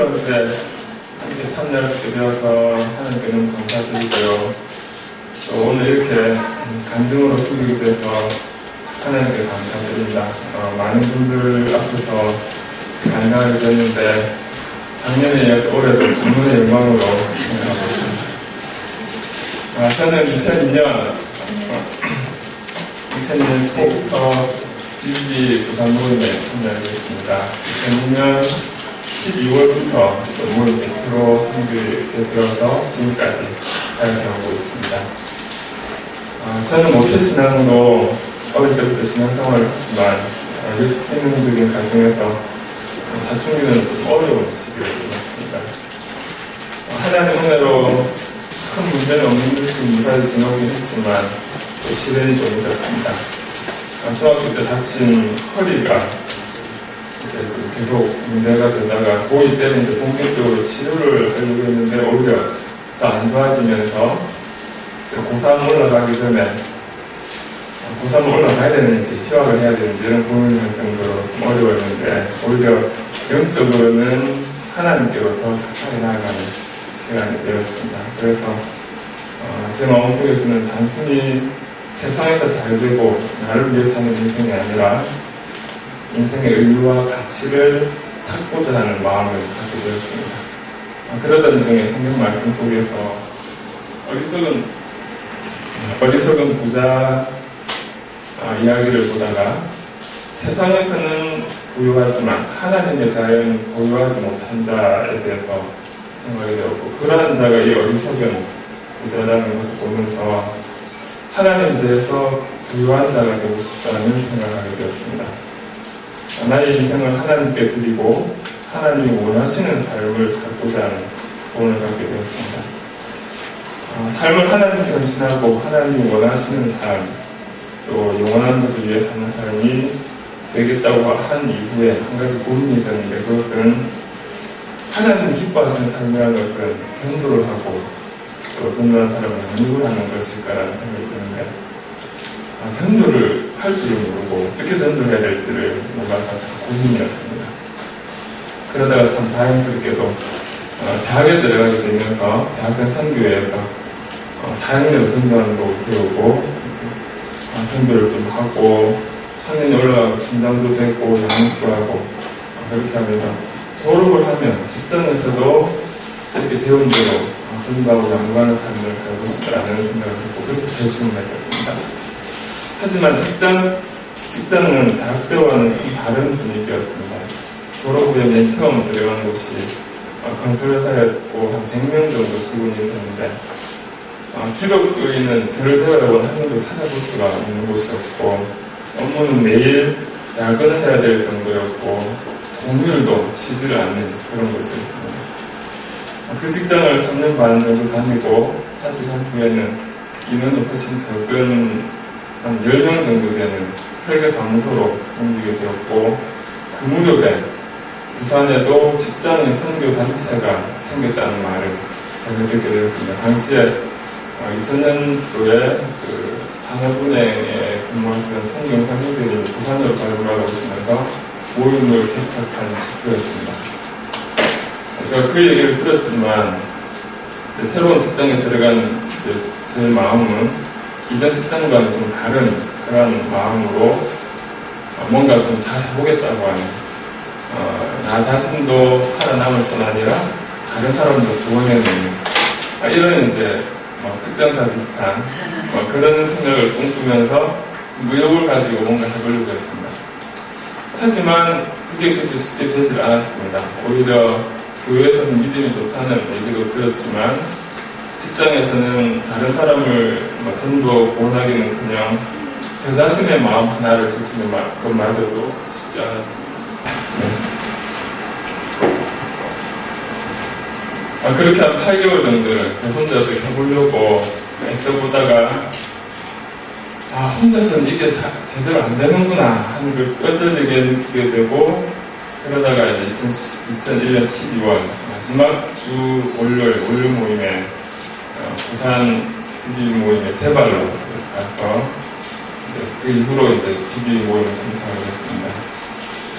친구한테 함께 참여하게 되어서 하나님께 너무 감사드리고요. 또 오늘 이렇게 간증으로 부르게 돼서 하나님께 감사드립니다. 많은 분들 앞에서 간증하게 됐는데 작년에 이어서 올해도 부문의 영광으로 생각하고 있습니다. 저는 2002년 초부터 BBB 부산 모임에 참여하게 됐습니다. 2006년 12월부터 모임 대표로 선교에 들어서 지금까지 사역하고 있습니다. 저는 모태신앙으로 어릴 때부터 신앙생활을 했지만 육신적인 과정에서 사춘기는 좀 어려운 시기를 보냈습니다. 하나님 은혜로 큰 문제는 없는 듯이 무사히 지나오긴 했지만 또 시련이 좀 있었습니다. 중학교 때 다친 허리가 이제 좀 계속 문제가 되다가 고2 때는 이제 본격적으로 치료를 하려고 했는데 오히려 더 안 좋아지면서 고3 올라가기 전에 고3을 올라가야 되는지 휴학을 해야 되는지 이런 고민을 할 정도로 좀 어려웠는데 오히려 영적으로는 하나님께로 더 가까이 나아가는 시간이 되었습니다. 그래서 제 마음속에서는 단순히 세상에서 잘 되고 나를 위해 사는 인생이 아니라 인생의 의미와 가치를 찾고자 하는 마음을 갖게 되었습니다. 그러던 중에 성경 말씀 속에서 어리석은 부자 이야기를 보다가 세상에서는 부유하지만 하나님에 대하여는 부유하지 못한 자에 대해서 생각이 되었고 그러한 자가 이 어리석은 부자라는 것을 보면서 하나님에 대해서 부유한 자가 되고 싶다는 생각을 하게 되었습니다. 나의 인생을 하나님께 드리고 하나님이 원하시는 삶을 살고자 하는 소원을 갖게 되었습니다. 삶을 하나님 전신하고 하나님이 원하시는 삶, 또 영원한 것을 위해 사는 삶이 되겠다고 한 이후에 한 가지 고민이 있었는데 그것은 하나님 기뻐하시는 삶이라는 것은 전도를 하고 또 전도한 사람을 양육하는 것일까라는 생각이 드는데 전도를 할 줄을 모르고 어떻게 전도해야 될지를 몰라서 참 고민이었습니다. 그러다가 참 다행스럽게도 대학에 들어가게 되면서 대학생 선교회에서 4학년 전도하는 거 배우고 전도를 좀 하고 학년이 올라가고 신장도 되고 양육도 하고 그렇게 하면서 졸업을 하면 직장에서도 이렇게 배운 대로 전도하고 양육하는 삶을 살고 싶다라는 생각을 했고 그렇게 결심을 했습니다. 하지만 직장은 대학 때와는 좀 다른 분위기였습니다. 졸업 후에 맨 처음 들어간 곳이 건설회사였고 한 100명 정도 직원이 있었는데 필요의는 저를 제외하고 한 명도 찾아볼 수가 있는 곳이었고 업무는 매일 야근을 해야 될 정도였고 공휴일도 쉬지를 않는 그런 곳이었습니다. 그 직장을 3년 반 정도 다니고 사직한 후에는 인원이 훨씬 적은 한 10명 정도 되는 설계 사무소로 옮기게 되었고 그 무렵에 부산에도 직장인 선교 단체가 생겼다는 말을 제가 듣게 되었습니다. 당시에 2000년도에 그 산업은행에 근무하시던 송영상 형제님이 부산으로 발굴하러 오시면서 모임을 개척한 직후였습니다. 제가 그 얘기를 들었지만 새로운 직장에 들어간 제 마음은 이전 직장과는 좀 다른 그런 마음으로 뭔가 좀 잘 해보겠다고 하는 나 자신도 살아남을 뿐 아니라 다른 사람도 구원해내는 이런 이제 특전사 비슷한 그런 생각을 꿈꾸면서 무역을 가지고 뭔가 해보려고 했습니다. 하지만 그게 그렇게 쉽게 되질 않았습니다. 오히려 교회에서는 믿음이 좋다는 얘기도 들었지만 직장에서는 다른 사람을 전부 구원하기는커녕 저 자신의 마음 하나를 지키는 것마저도 쉽지 않았습니다. 그렇게 한 8개월 정도를 저 혼자서 해보려고 애써보다가 혼자서는 이게 제대로 안 되는구나 하는 걸 뼈저리게 느끼게 되고 그러다가 이제 2001년 12월 마지막 주 월요 모임에 부산 BB 모임에 재발로 가서 그 이후로 이제 BB 모임을 참석하게 됐습니다.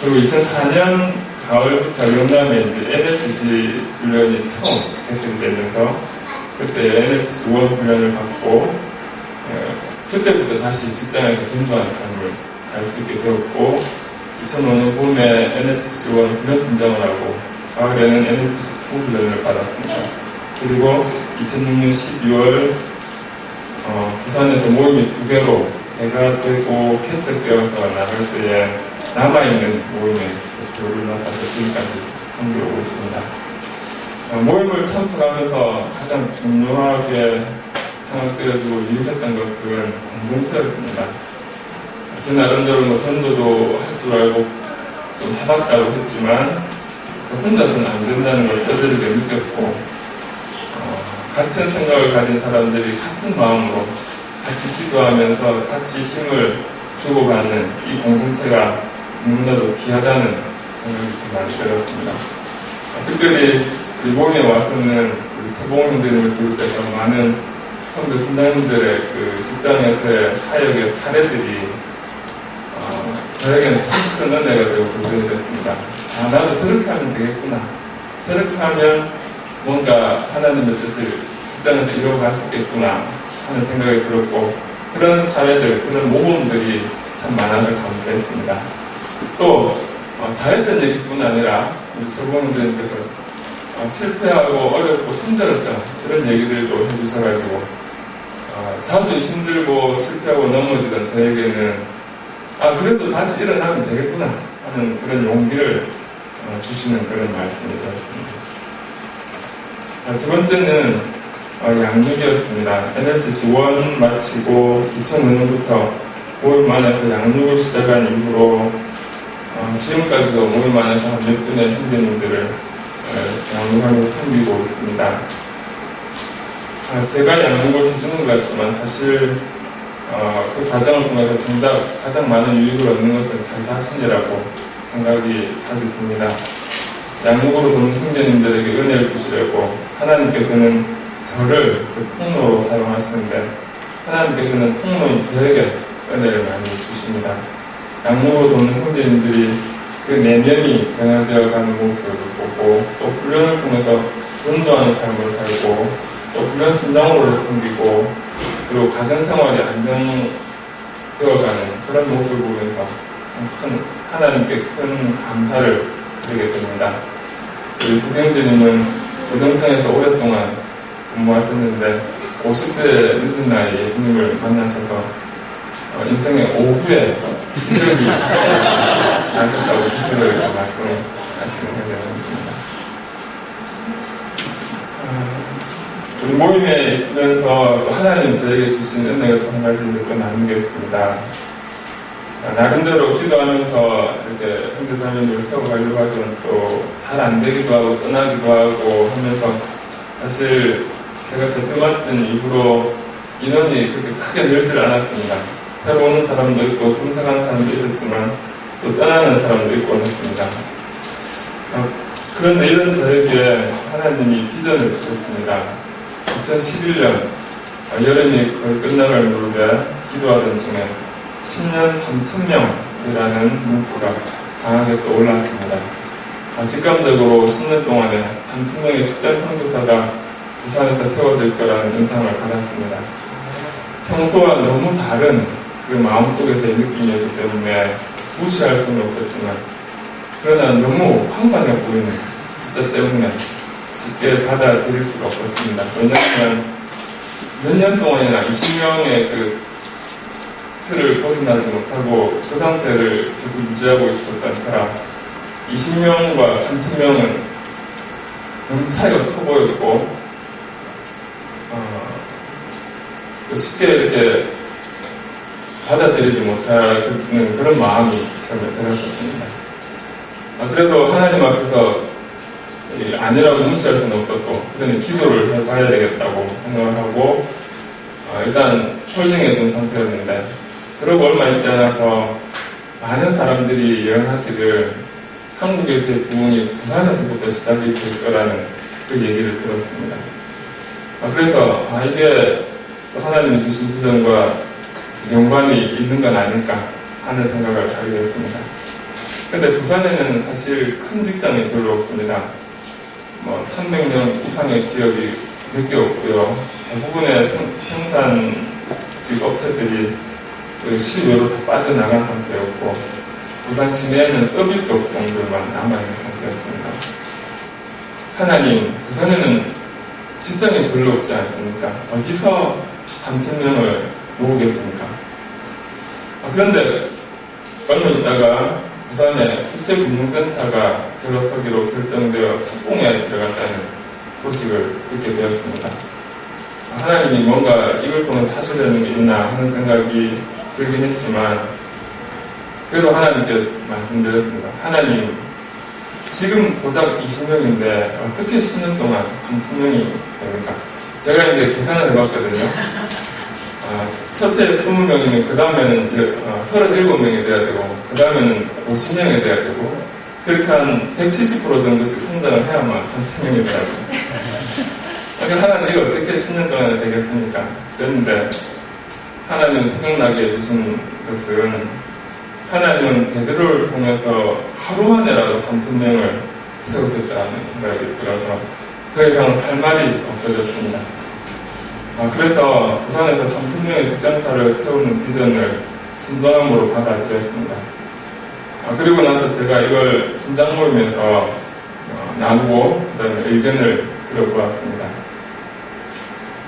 그리고 2004년 가을부터 영남에 이제 NLTC 훈련이 처음 개편되면서 그때 NLTC 1 훈련을 받고 그때부터 다시 직장에서 전도하는 삶을 알 수 있게 되었고 2005년 봄에 NLTC 1 훈련 순장을 하고 가을에는 NLTC 2 훈련을 받았습니다. 그리고 2006년 12월 부산에서 모임이 2개로 개가되고 개척되어서 나갈 때에 남아있는 모임에 교류를 맡아서 지금까지 함께하고 있습니다. 모임을 참석하면서 가장 중요하게 생각되어지고 유익했던 것은 공동체였습니다. 제 나름대로 전도도 할 줄 알고 좀 해봤다고 했지만 혼자서는 안 된다는 걸 뼈저리게 느꼈고 같은 생각을 가진 사람들이 같은 마음으로 같이 기도하면서 같이 힘을 주고받는 이 공동체가 너무나도 귀하다는 생각이 좀 많이 들었습니다. 특별히 우리 모임에 와서는 우리 서봉님들을 비롯해서 많은 성도 신당님들의 그 직장에서의 사역의 사례들이 저에게는 참 큰 은혜가 되고 도전이 됐습니다. 나도 저렇게 하면 되겠구나. 저렇게 하면 뭔가 하나님의 뜻을 직장에서 이루어갈 수 있겠구나 하는 생각이 들었고 그런 사례들, 그런 모범들이 참 많아서 감사했습니다. 또 잘했던 얘기뿐 아니라 우리 서봉님들께서 실패하고 어렵고 힘들었던 그런 얘기들도 해주셔가지고 자주 힘들고 실패하고 넘어지던 저에게는 그래도 다시 일어나면 되겠구나 하는 그런 용기를 주시는 그런 말씀이 되었습니다. 두 번째는 양육이었습니다. NLTC 1 마치고 2005년부터 모임 안에서 양육을 시작한 이후로 지금까지도 모임 안에서 한 몇 분의 형제님들을 양육하고 섬기고 있습니다. 제가 양육을 해주는 것 같지만 사실 그 과정을 통해서 정작 가장 많은 유익을 얻는 것은 제 자신이라고 생각이 자주 듭니다. 양육으로 도는 형제님들에게 은혜를 주시려고 하나님께서는 저를 그 통로로 사용하시는데 하나님께서는 통로인 저에게 은혜를 많이 주십니다. 양육으로 도는 형제님들이 그 내면이 변화되어 가는 모습을 보고 또 훈련을 통해서 전도하는 삶을 살고 또 훈련 순장으로 섬기고 그리고 가정생활이 안정되어가는 그런 모습을 보면서 하나님께 큰 감사를 드리게 됩니다. 우리 부경재님은 고정청에서 오랫동안 근무하셨는데 50대 늦은 나이에 예수님을 만나셔서 인생의 오후에 기적이 나셨다고 기도를 말씀하시는 것이었습니다. 우리 모임에 있으면서 하나님 저에게 주신 은혜가 한 가지를 또 나누겠습니다. 나름대로 기도하면서 이렇게 형제자매님을 세워가려고 하지만 또 잘 안 되기도 하고 떠나기도 하고 하면서 사실 제가 대표 맡은 이후로 인원이 그렇게 크게 늘질 않았습니다. 새로 오는 사람도 있고 중생하는 사람도 있었지만 또 떠나는 사람도 있고 했습니다. 그런데 이런 저에게 하나님이 비전을 주셨습니다. 2011년 여름이 거의 끝나갈 무렵에 기도하던 중에 10년 3,000명이라는 문구가 강하게 떠올랐습니다. 직감적으로 10년 동안에 3,000명의 직장 선교사가 부산에서 세워질 거라는 인상을 받았습니다. 평소와 너무 다른 그 마음속에서의 느낌이었기 때문에 무시할 수는 없었지만 그러나 너무 황당해 보이는 숫자 때문에 쉽게 받아들일 수가 없었습니다. 왜냐하면 몇 년 동안이나 20명의 그 틀을 벗어나지 못하고 그 상태를 계속 유지하고 있었던 터라 20명과 3,000명은 너무 차이가 커 보였고 쉽게 이렇게 받아들이지 못하는 그런 마음이 처음에 들었습니다. 그래도 하나님 앞에서 아니라고 무시할 수는 없었고 그러니 기도를 해봐야 되겠다고 생각을 하고 일단 홀딩해둔 상태였는데 그러고 얼마 있지 않아서 많은 사람들이 여행하기를 한국에서의 부흥이 부산에서부터 시작이 될 거라는 그 얘기를 들었습니다. 그래서 이게 하나님이 주신 비전과 연관이 있는 건 아닐까 하는 생각을 하게 됐습니다. 근데 부산에는 사실 큰 직장이 별로 없습니다. 300명 이상의 기업이 몇 개 없고요. 대부분의 생산직 업체들이 시외로 다 빠져나간 상태였고, 부산 시내에는 서비스업 정도만 남아있는 상태였습니다. 하나님, 부산에는 직장이 별로 없지 않습니까? 어디서 3,000명을 모으겠습니까? 그런데 얼마 있다가 부산에 국제금융센터가 들어서기로 결정되어 착공에 들어갔다는 소식을 듣게 되었습니다. 하나님이 뭔가 이걸 통해 하시려는 게 있나 하는 생각이 들긴 했지만, 그래도 하나님께 말씀드렸습니다. 하나님, 지금 고작 20명인데 어떻게 10년 동안 3,000명이 됩니까? 제가 이제 계산을 해봤거든요. 첫해 20명이면 그 다음에는 37명이 돼야 되고, 그 다음에는 50명이 돼야 되고, 그렇게 한 170% 정도씩 성장을 해야만 3,000명이 돼야 되고. 그러니까 하나님 이거 어떻게 10년 동안에 되겠습니까? 그런데 하나님 생각나게 해주신 것은, 하나님은 베드로를 통해서 하루 만에라도 3,000명을 세우셨다는 생각이 들어서 더 이상 할 말이 없어졌습니다. 그래서 부산에서 3,000명의 직장사를 세우는 비전을 순종함으로 받아들였습니다. 그리고 나서 제가 이걸 순장 모임에서 나누고 그다음에 의견을 들어보았습니다.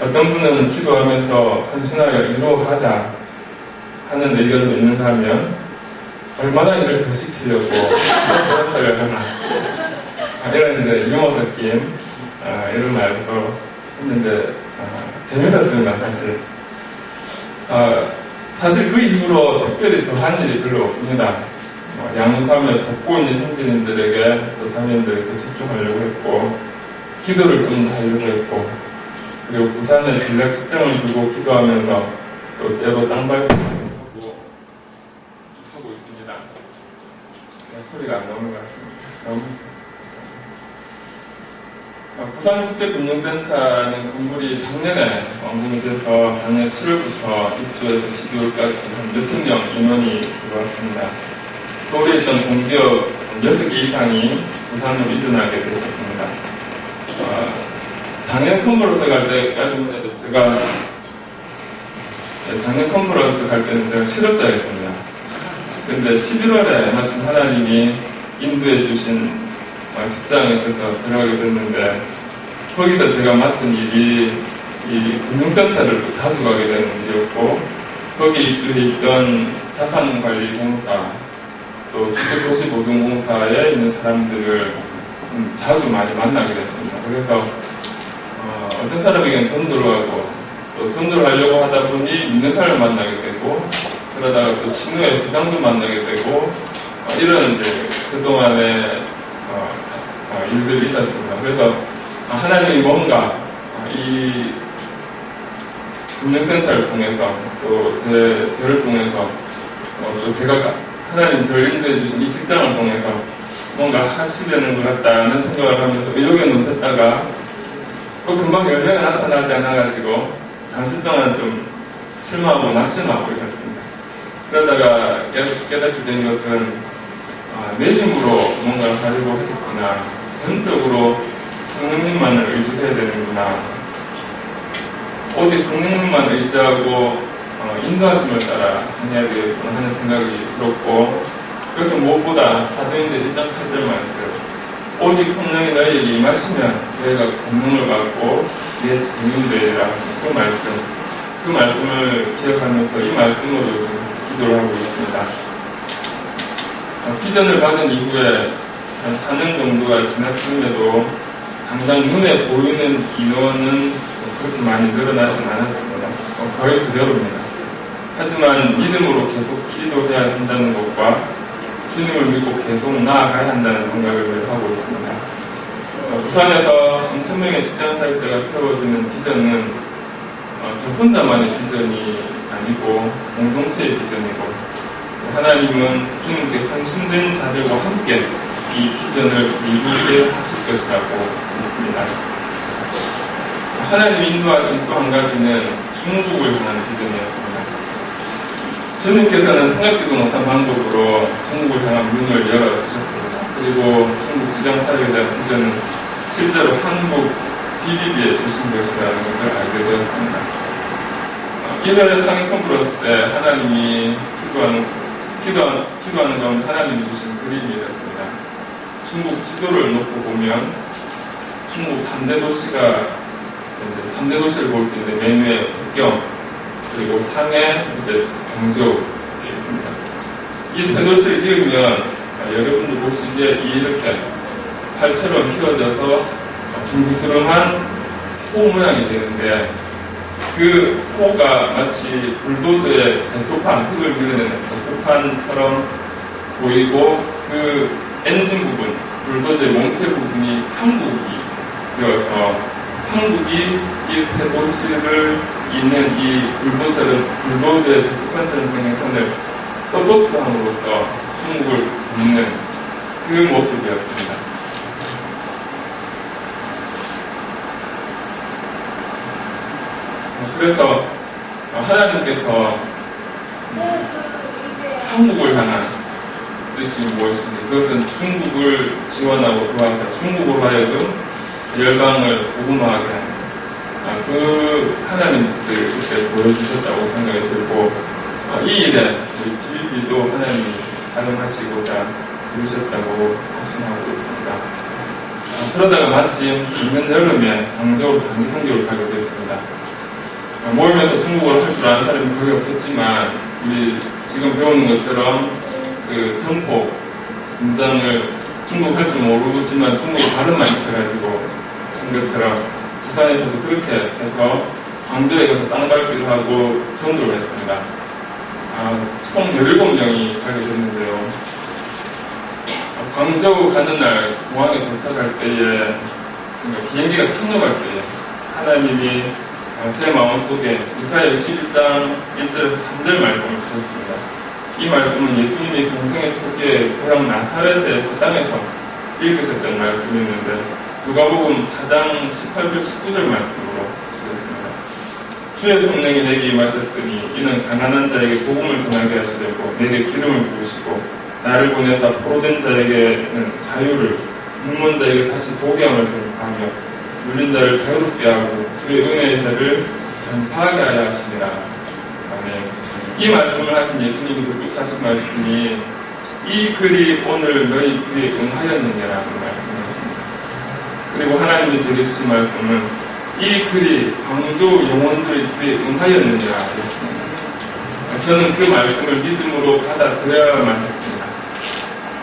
어떤 분은 기도하면서 헌신하여 이루어가자 하는 의견도 있는가 하면, 얼마나 일을 더 시키려고 노력을 하나, 이런 이제 유머 섞인 이런 말도 했는데 재밌었습니다. 사실 그 이후로 특별히 더 한 일이 별로 없습니다. 양육하며 돕고 있는 현지인들에게 또 자매님들에게 집중하려고 했고, 기도를 좀 하려고 했고, 그리고 부산에 전략 직장을 두고 기도하면서 또 때로 땅밟고 하고 있습니다. 소리가 안 나오는 것 같습니다. 부산국제금융센터는 건물이 작년에 완공돼서 작년 7월부터 입주해서 12월까지 한 몇천 명 인원이 들어왔습니다. 서울에 있던 공기업 6개 이상이 부산으로 이전하게 되었습니다. 작년 컨퍼런스 갈 때까지만 해도 제가 작년 컨퍼런스 갈 때는 제가 실업자였습니다. 근데 11월에 마침 하나님이 인도해 주신 직장에 있어서 들어가게 됐는데, 거기서 제가 맡은 일이 이 금융센터를 자주 가게 되는 일이었고, 거기 입주해 있던 자산관리공사, 또 주택도시보증공사에 있는 사람들을 자주 많이 만나게 됐습니다. 그래서 어떤 사람에게는 전도를 하고, 또 전도를 하려고 하다 보니 있는 사람을 만나게 되고, 그러다가 또 신우의 부장도 만나게 되고, 이런 이제 그동안에 일들이 있었습니다. 그래서 하나님이 뭔가 이 금융센터를 통해서 또 저를 통해서 또 제가 하나님 저를 인도해 주신 이 직장을 통해서 뭔가 하시려는 것 같다는 생각을 하면서 의욕에 넘쳤다가 또 금방 열매가 나타나지 않아가지고 잠시 동안 좀 실망하고 낙심하고 있었습니다. 그러다가 깨닫게 된 것은 내 힘으로 뭔가를 하려고 했었구나. 전적으로 성령님만을 의지해야 되는구나. 오직 성령님만 의지하고 인도하심을 따라 해야 되겠구나 하는 생각이 들었고, 그래서 무엇보다 사도행전 1장 8절 말씀, 오직 성령이 너희에게 임하시면 너희가 권능을 받고 내 증인이 되리라 하신 그 말씀을 기억하면서 이 말씀으로 지금 기도를 하고 있습니다. 비전을 받은 이후에 한 4년 정도가 지났음에도 당장 눈에 보이는 인원은 그렇게 많이 늘어나진 않았습니다. 거의 그대로입니다. 하지만 믿음으로 계속 기도해야 한다는 것과 주님을 믿고 계속 나아가야 한다는 생각을 하고 있습니다. 부산에서 3,000명의 직장사역자가 세워지는 비전은 저 혼자만의 비전이 아니고 공동체의 비전이고, 하나님은 주님께 헌신된 자들과 함께 이 비전을 이루게 하실 것이라고 믿습니다. 하나님이 인도하신 또 한 가지는 중국을 향한 비전이었습니다. 주님께서는 생각지도 못한 방법으로 중국을 향한 문을 열어주셨습니다. 그리고 중국 지정 사역에 대한 비전은 실제로 한국 BBB에 주신 것이라는 것을 알게 되었습니다. 1회 상임 컨퍼런스 때 하나님이 기도하는 가운데 하나님이 주신 그림이었습니다. 중국 지도를 놓고 보면 중국 3대 도시가 이제 3대 도시를 볼 수 있는데 맨 위에 북경, 그리고 상해, 이제 광저우가 있습니다. 이 세 도시를 이으면 여러분들 보시기에 이렇게 팔처럼 휘어져서 둥그스름한 호 모양이 되는데 그 호가 마치 불도저의 대토판, 흙을 밀어내는 대토판처럼 보이고 그 엔진 부분, 불도저의 몽체 부분이 한국이 되어서 한국이 이 세 도시를 잇는 이 불도저의 대토판처럼 생긴 선을 서포트함으로써 중국을 돕는 그 모습이었습니다. 그래서 하나님께서 한국을 향한 뜻이 무엇인지, 그것은 중국을 지원하고 도와서 중국으로 하여금 열방을 복음화하게 하는 그 하나님을 이렇게 보여주셨다고 생각이 들고, 이 일에 우리 BBB도 하나님이 사용하시고자 부르셨다고 확신하고 있습니다. 그러다가 마침 작년 여름에 광저우로 단기 선교를 가게 되었습니다. 모임에서 중국어를 할 줄 아는 사람이 거의 없었지만, 우리 지금 배우는 것처럼 그 점포 문장을 중국 할 줄 모르지만 중국어 발음만 익혀가지고 한 것처럼 부산에서도 그렇게 해서 광저우에 가서 땅 밟기도 하고 전도를 했습니다. 총 17명이 가게 됐는데요. 광저우 가는 날 공항에 도착할 때에, 비행기가 착륙할 때에 하나님이 제 마음속에 이사야 61장 1절에서 3절 말씀을 주셨습니다. 이 말씀은 예수님이 공생의 초기에 고향 나사렛의 그 땅에서 읽으셨던 말씀이었는데 누가복음 4장 18절 19절 말씀으로 주셨습니다. 주의 성령이 내게 임하셨으니 이는 가난한 자에게 복음을 전하게 하시려고 내게 기름을 부으시고 나를 보내사 포로된 자에게는 자유를, 눈먼 자에게 다시 보게함을 전파하며 눌린 자를 자유롭게 하고 주의 은혜의 해를 전파하게 하여 하시니라. 아멘. 이 말씀을 하신 예수님이 덧붙여 하신 말씀이 이 글이 오늘 너희 귀에 응하였느냐라는 말씀이었습니다. 그리고 하나님이 제게 주신 말씀은 이 글이 광저우 영혼들의 귀에 응하였느냐라. 저는 그 말씀을 믿음으로 받아들여야만 했습니다.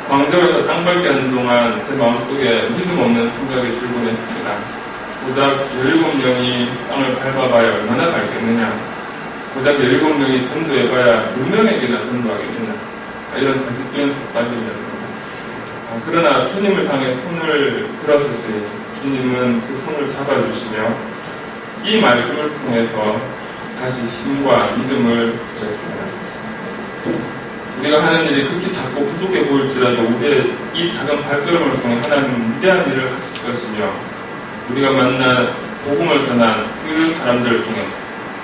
광저우에서 땅밟기 하는 동안 제 마음속에 믿음 없는 생각이 들곤 했습니다. 고작 17명이 땅을 밟아봐야 얼마나 밟겠느냐, 고작 17명이 전도해봐야 몇 명에게나 전도하겠느냐, 이런 가식적인 속박이었습니다. 그러나 주님을 향해 손을 들었을 때 주님은 그 손을 잡아주시며 이 말씀을 통해서 다시 힘과 믿음을 주셨습니다. 우리가 하는 일이 극히 작고 부족해 보일지라도 우리의 이 작은 발걸음을 통해 하나님은 위대한 일을 하실 것이며 우리가 만난 복음을 전한 그 사람들을 통해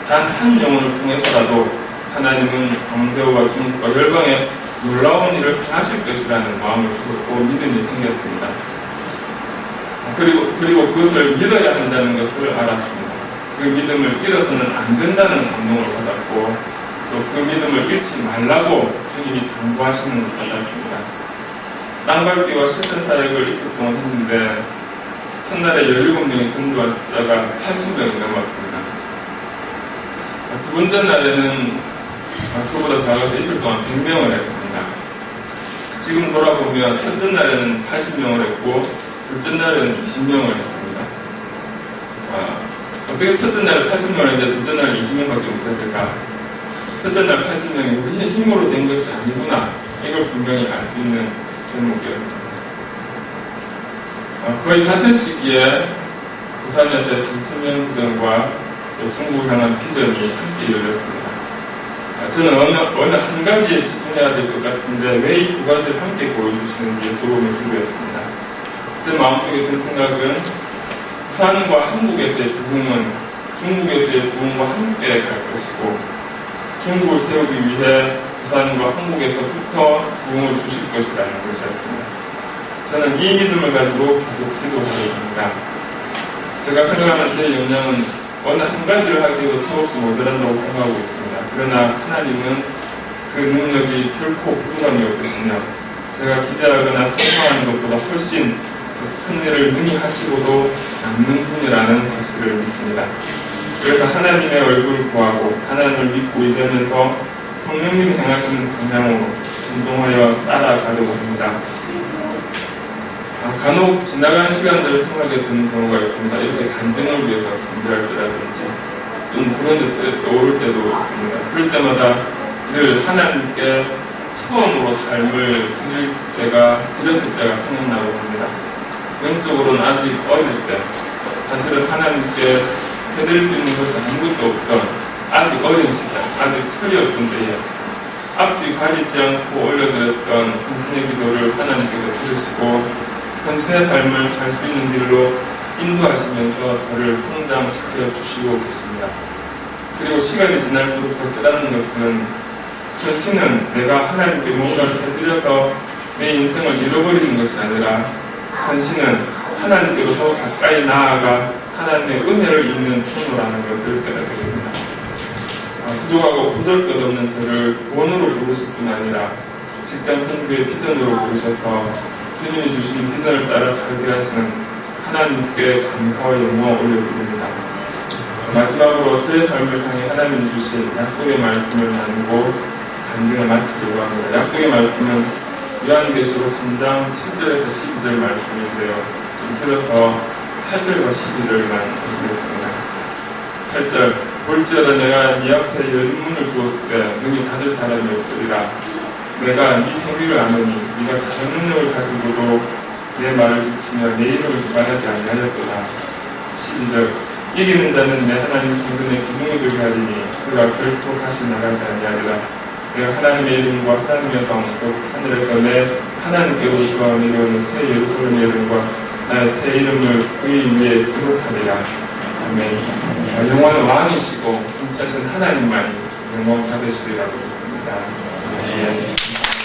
단 한 영혼을 통해서라도 하나님은 광저우와 중국과 열방에 놀라운 일을 하실 것이라는 마음을 품고 믿음이 생겼습니다. 그리고 그것을 믿어야 한다는 것을 알았습니다. 그 믿음을 잃어서는 안 된다는 감동을 받았고 또 그 믿음을 잃지 말라고 주님이 당부하시는 것 같았습니다. 땅밟기와 실천 사역을 이틀 동안 했는데 첫날에 17명이 전도한 숫자가 80명이 넘었습니다. 두 번째 날에는 그보다 작아서 이틀 동안 100명을 했습니다. 지금 돌아보면 첫째 날에는 80명을 했고 둘째 날에는 20명을 했습니다. 어떻게 첫째 날에 80명을 했는데 둘째 날에 20명밖에 못했을까? 첫째 날 80명이 우리의 힘으로 된 것이 아니구나. 이걸 분명히 알 수 있는 대목이었습니다. 거의 같은 시기에 부산에서의 3,000명 비전과 중국을 향한 비전이 함께 열렸습니다. 저는 어느 한 가지에 집중해야 될 것 같은데 왜 이 두 가지를 함께 보여주시는지 여쭤보면 기도했습니다. 제 마음속에 든 생각은 부산과 한국에서의 부흥은 중국에서의 부흥과 함께 갈 것이고 중국을 세우기 위해 부산과 한국에서부터 부흥을 주실 것이라는 것이었습니다. 저는 이 믿음을 가지고 계속 기도하게 됩니다. 제가 생각하는 제 역량은 어느 한 가지를 하기에도 턱없이 모자란다고 생각하고 있습니다. 그러나 하나님은 그 능력이 결코 부족함이 없으시며 제가 기대하거나 상상하는 것보다 훨씬 큰 일을 능히 하시고도 않는 분이라는 사실을 믿습니다. 그래서 하나님의 얼굴을 구하고 하나님을 믿고 이제는 더 성령님이 행하시는 방향으로 운동하여 따라가려고 합니다. 간혹 지나간 시간들을 생각하게 되는 경우가 있습니다. 이렇게 간증을 위해서 준비할 때라든지 좀 그런 데 떠오를 때도 있습니다. 그럴 때마다 늘 하나님께 처음으로 삶을 드렸을 때가 생각나고 합니다. 영적으로는 아직 어릴 때, 사실은 하나님께 해드릴 수 있는 것이 아무것도 없던 아직 어린 시절, 아직 철이었던 때에 앞뒤 가리지 않고 올려드렸던 헌신의 기도를 하나님께서 들으시고 헌신의 삶을 살 수 있는 길로 인도하시면서 저를 성장시켜 주시고 계십니다. 그리고 시간이 지날수록 더 깨닫는 것은 헌신은 내가 하나님께 뭔가를 해드려서 내 인생을 잃어버리는 것이 아니라 헌신은 하나님께로 더 가까이 나아가 하나님의 은혜를 입는 통로라는 것을 깨닫게 됩니다. 부족하고 보잘것없는 저를 구원으로 부르실 뿐 아니라 직장 선교의 비전으로 부르셔서 주님이 주신 비전을 따라 살게 하시는 하나님께 감사와 영광을 올려드립니다. 마지막으로 저의 삶을 향해 하나님이 주신 약속의 말씀을 나누고 간증을 마치려고 합니다. 약속의 말씀은 요한계시록 3장 7절에서 12절 말씀인데요. 좀 틀어서 8절과 12절만 읽겠습니다. 8절 볼지어다 내가 네 앞에 열린 문을 두었을 때 능히 닫을 사람이 없으리라. 내가 네 행위를 아노니 네가 작은 능력을 가지고도 내 말을 지키며 내 이름을 기반하지 아니하였도다. 12절 이기는 자는 내 하나님 성전의 기둥이 되게 하리니 그가 결코 다시 나가지 아니하리라. 내가 하나님의 이름과 하나님의 성 또 하늘에서 내 하나님께로부터 내려오는 새 예루살렘의 이름과 나의 새 이름을 그의 위에 기록하리라. 아멘. 영원한 왕이시고 통치하신 하나님만이 영광 받으시리라고 믿습니다. 아멘.